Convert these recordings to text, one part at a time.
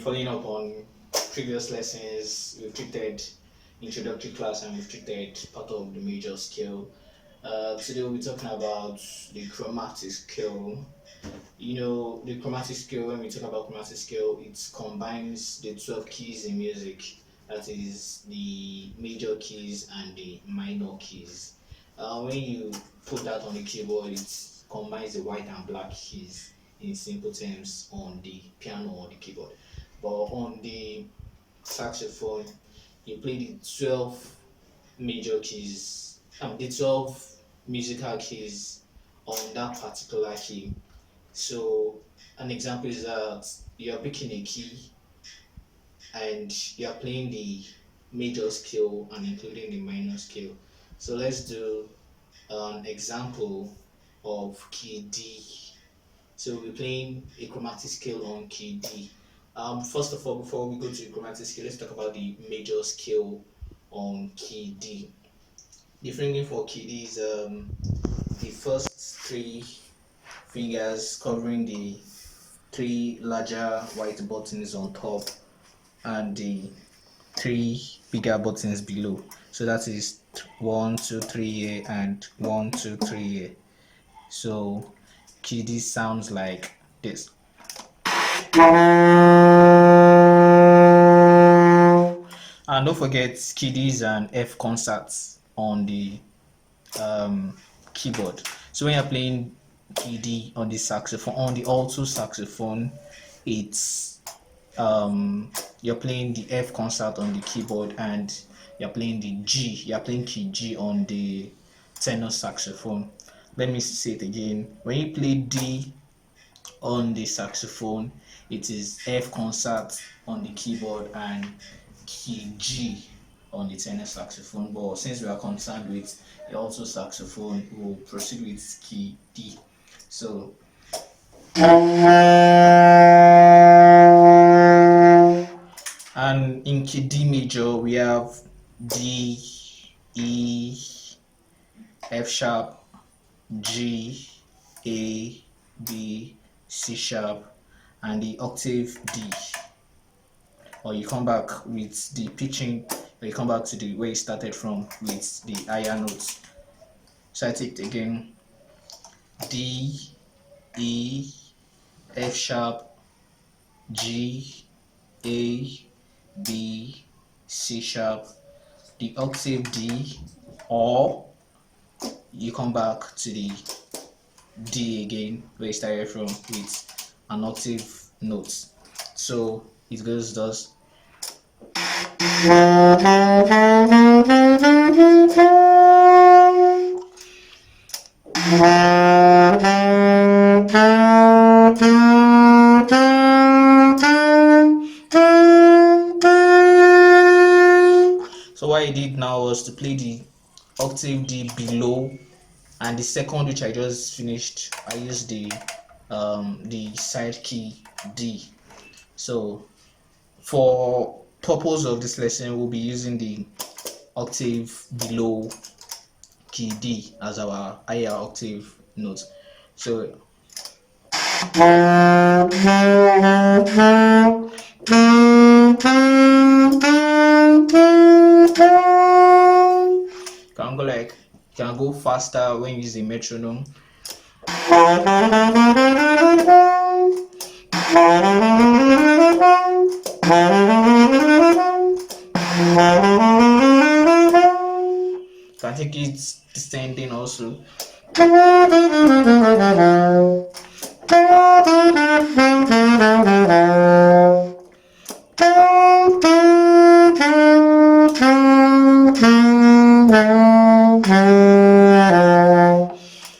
following up on previous lessons, we've treated introductory class and we've treated part of the major scale. Today we'll be talking about the chromatic scale. The chromatic scale, when we talk about chromatic scale, it combines the 12 keys in music, that is the major keys and the minor keys. When you put that on the keyboard, it combines the white and black keys in simple terms on the piano or the keyboard. But on the saxophone, you play the 12 major keys, the 12 musical keys on that particular key. So an example is that you're picking a key and you're playing the major scale and including the minor scale. So let's do an example of key D. So we're playing a chromatic scale on key D. First of all, before we go to the chromatic scale, let's talk about the major scale on key D. The fingering for key D is the first three fingers covering the three larger white buttons on top and the three bigger buttons below. So that is 1 2 3 A and 1 2 3 A. So key D sounds like this. And don't forget, key D is an F concert on the keyboard. So when you're playing key D on the saxophone, on the alto saxophone, it's you're playing the F concert on the keyboard and you're playing the G, you're playing key G on the tenor saxophone. Let me say it again. When you play D on the saxophone, it is F concert on the keyboard and key G on the tenor saxophone. But since we are concerned with the alto saxophone, we'll proceed with key D. So and in key D major we have D, E, F sharp, G, A, B, C sharp, and the octave D. Or you come back with the pitching, or you come back to the where you started from with the higher notes. So I take it again: D, E, F sharp, G, A, B, C sharp, the octave D, or you come back to the D again where you started from with an octave note. So it goes thus. So what I did now was to play the octave D below, and the second, which I just finished, I used the side key D. So for purpose of this lesson, we'll be using the octave below key D as our higher octave note. So can go faster when using metronome. Can take it descending also.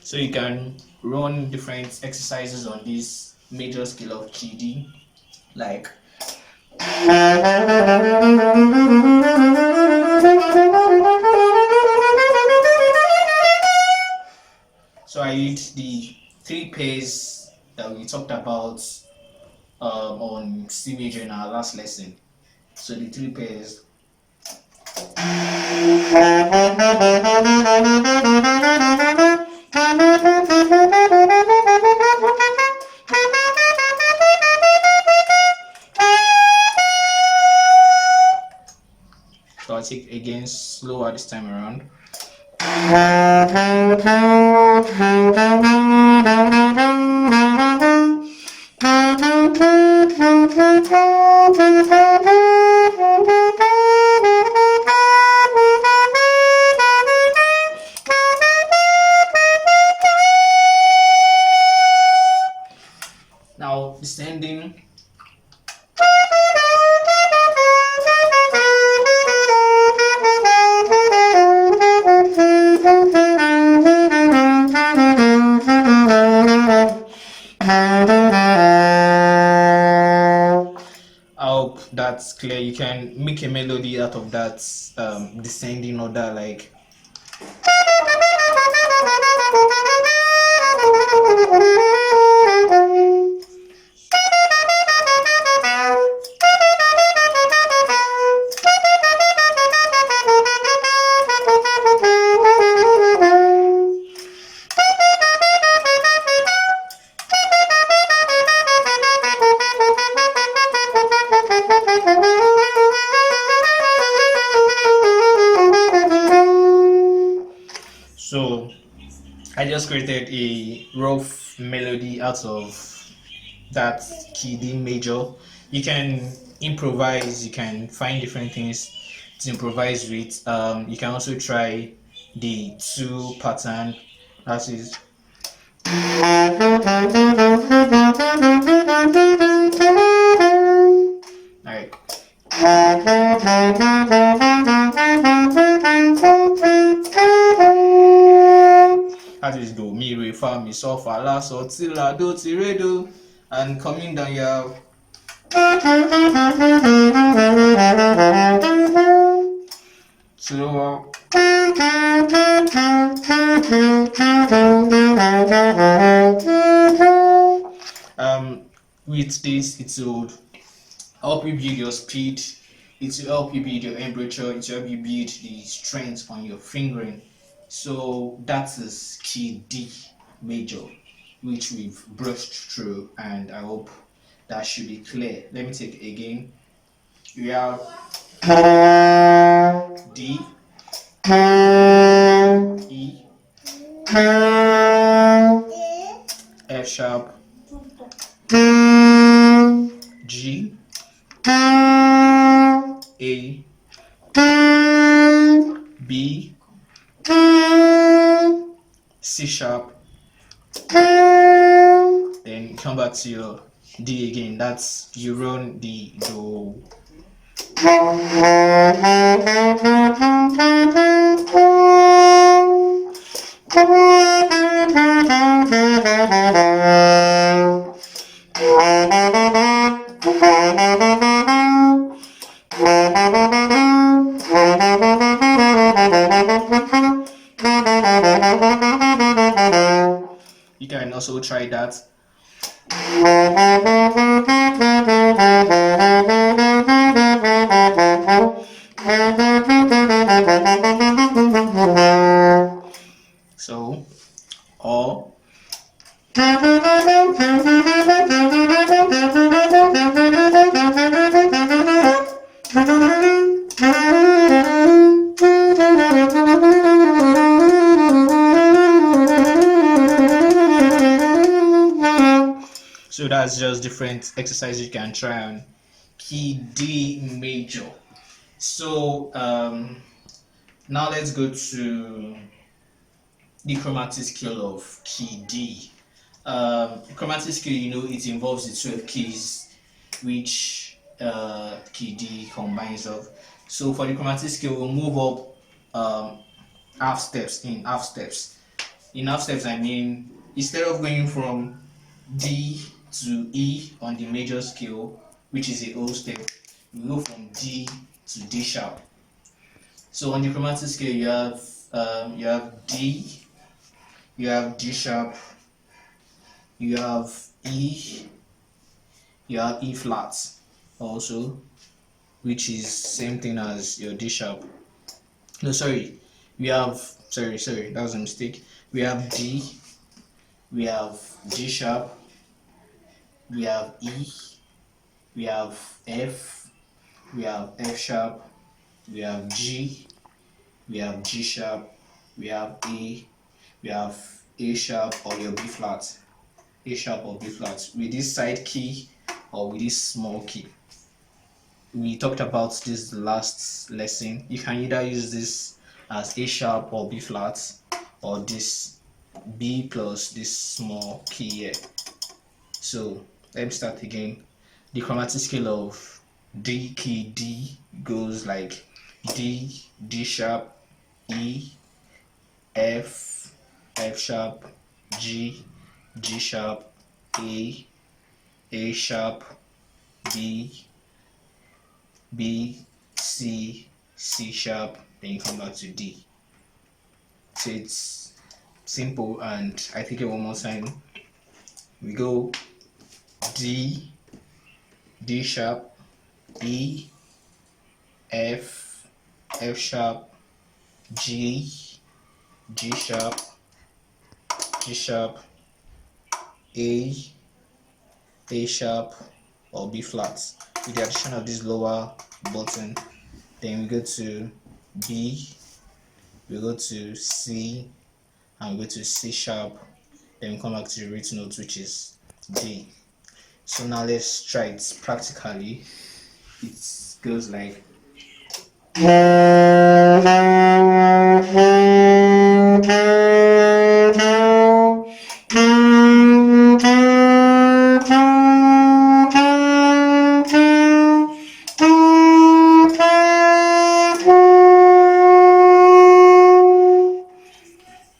So you can run different exercises on this major scale of key D, like so I did the three pairs that we talked about on C major in our last lesson. So the three pairs. take again slower this time around. Now descending. I hope that's clear. You can make a melody out of that descending order, like so. I just created a rough melody out of that key D major. You can improvise, you can find different things to improvise with. You can also try the two pattern, that is alright. That is do, mi, re, fa, mi, so, fa, la, so, ti, la, do, ti, re, do. And coming down, you have slower. With this, it will help you build your speed, it will help you build your temperature, it will help you build the strength on your fingering. So that is key D major, which we've brushed through, and I hope that should be clear. Let me take it again. We have D, E, F sharp, G, A, B, C sharp, then come back to your D again. That's you run the do. You can also try that. So, or so that's just different exercises you can try on key D major. So now let's go to the chromatic scale of key D. Chromatic scale, you know, it involves the 12 keys which key D combines of. So for the chromatic scale, we'll move up half steps. In half steps, I mean, instead of going from D to E on the major scale, which is a whole step, we go from D to D sharp. So on the chromatic scale, you have D, you have D sharp, you have E, you have E flat also, which is same thing as your D sharp. No, sorry, we have sorry, that was a mistake. We have D, we have G sharp, we have E, we have F, we have F sharp, we have G, we have G sharp, we have A, we have A sharp or your B flat, A sharp or B flat with this side key or with this small key. We talked about this last lesson. You can either use this as A sharp or B flat, or this B plus this small key here. So let me start again. The chromatic scale of D key D goes like D, D sharp, E, F, F sharp, G, G sharp, A sharp, B, B, C, C sharp, then you come back to D. So it's simple, and I take it one more time. We go D, D sharp, E, F, F sharp, G, G sharp, G sharp, A sharp, or B flat. With the addition of this lower button, then we go to B, we go to C, and we go to C sharp, then we come back to the root note, which is D. So now let's try it practically. It goes like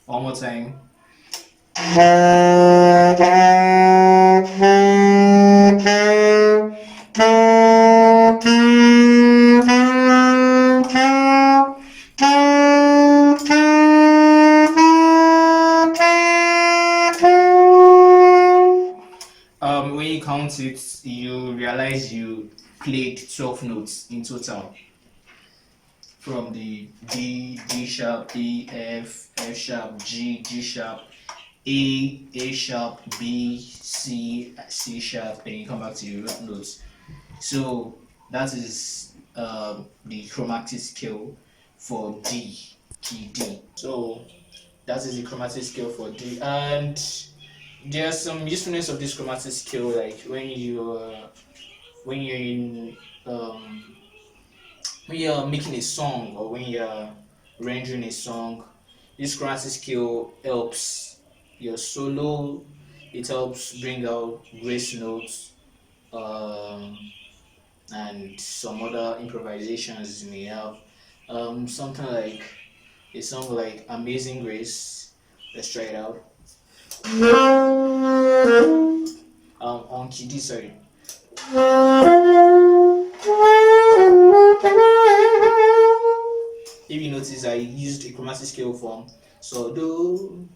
one more time. When you count it, you realize you played 12 notes in total. From the D, D sharp, E, F, F sharp, G, G sharp, A sharp, B, C, C sharp, then you come back to your root notes. So that is the chromatic scale for D, key D. So that is the chromatic scale for D, and there's some usefulness of this chromatic scale, like when you're in when you're making a song or when you're rendering a song. This chromatic scale helps your solo. It helps bring out grace notes, and some other improvisations you may have. Something like a song like Amazing Grace. Let's try it out. On key D, sorry. If you notice, I used a chromatic scale form. So do,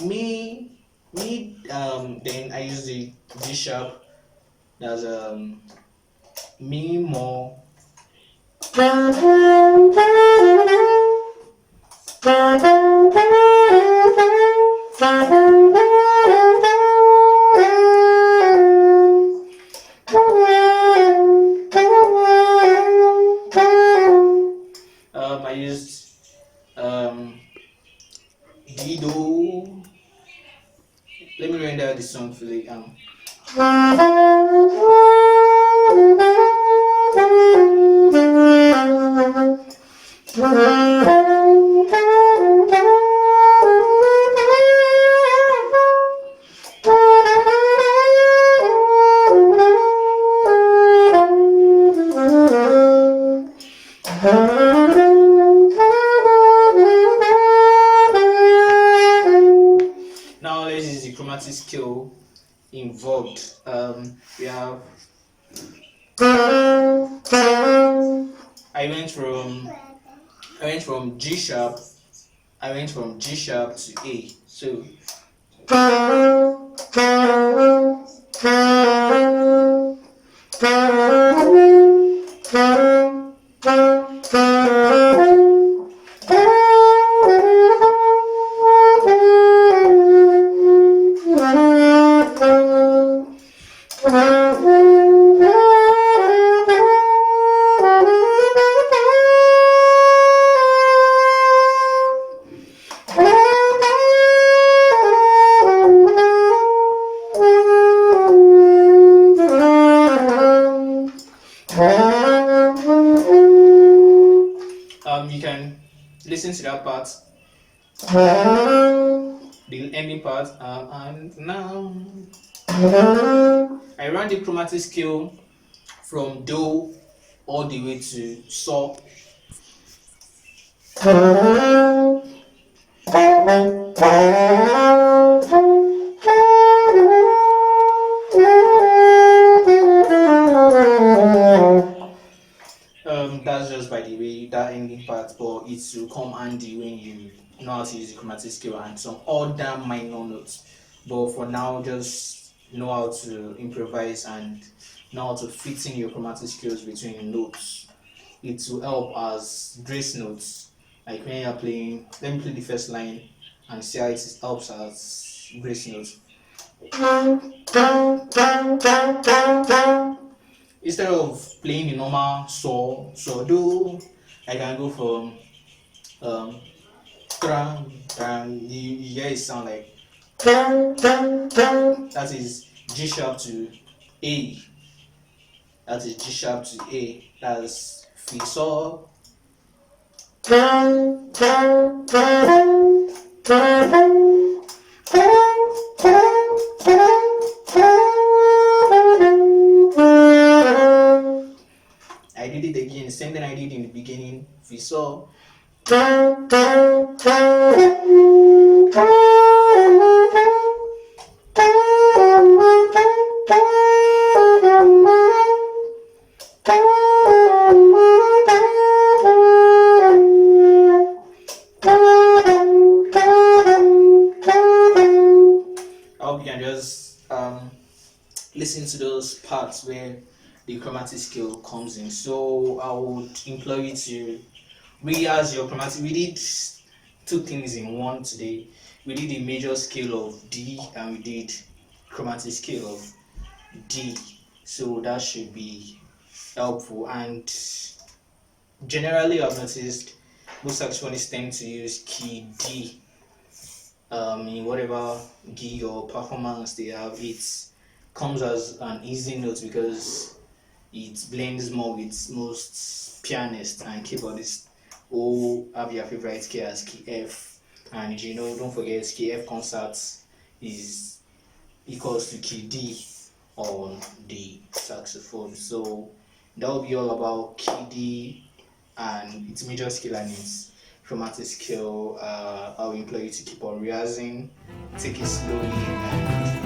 mi, then I use the G sharp. That's mi more. I used D do. Let me render the song for the Now let's use the chromatic scale involved. We have I went from G sharp to A. So listen to that part, the ending part, and now I run the chromatic scale from do all the way to so. That's just by the way that ending part, but it will come handy when you know how to use the chromatic scale and some other minor notes. But for now, just know how to improvise and know how to fit in your chromatic scales between notes. It will help as grace notes. Like when you're playing, let me play the first line and see how it helps as grace notes. Instead of playing the normal so do, I can go from you hear it sound like that is G sharp to A. That is G sharp to A. That's Fi so. I did it again, same thing I did in the beginning. Fi so. I hope you can just listen to those parts where the chromatic scale comes in. So I would implore you to rehearse your chromatic. We did two things in one today. We did the major scale of D and we did chromatic scale of D. So that should be helpful. And generally, I've noticed most saxophonists tend to use key D in whatever gig or performance they have. It comes as an easy note because it blends more with most pianists and keyboardists who have their favorite key as key F. And don't forget key F concerts is equals to key D on the saxophone. So that will be all about key D and its major scale and its chromatic scale. I will implore you to keep on rehearsing, take it slowly, and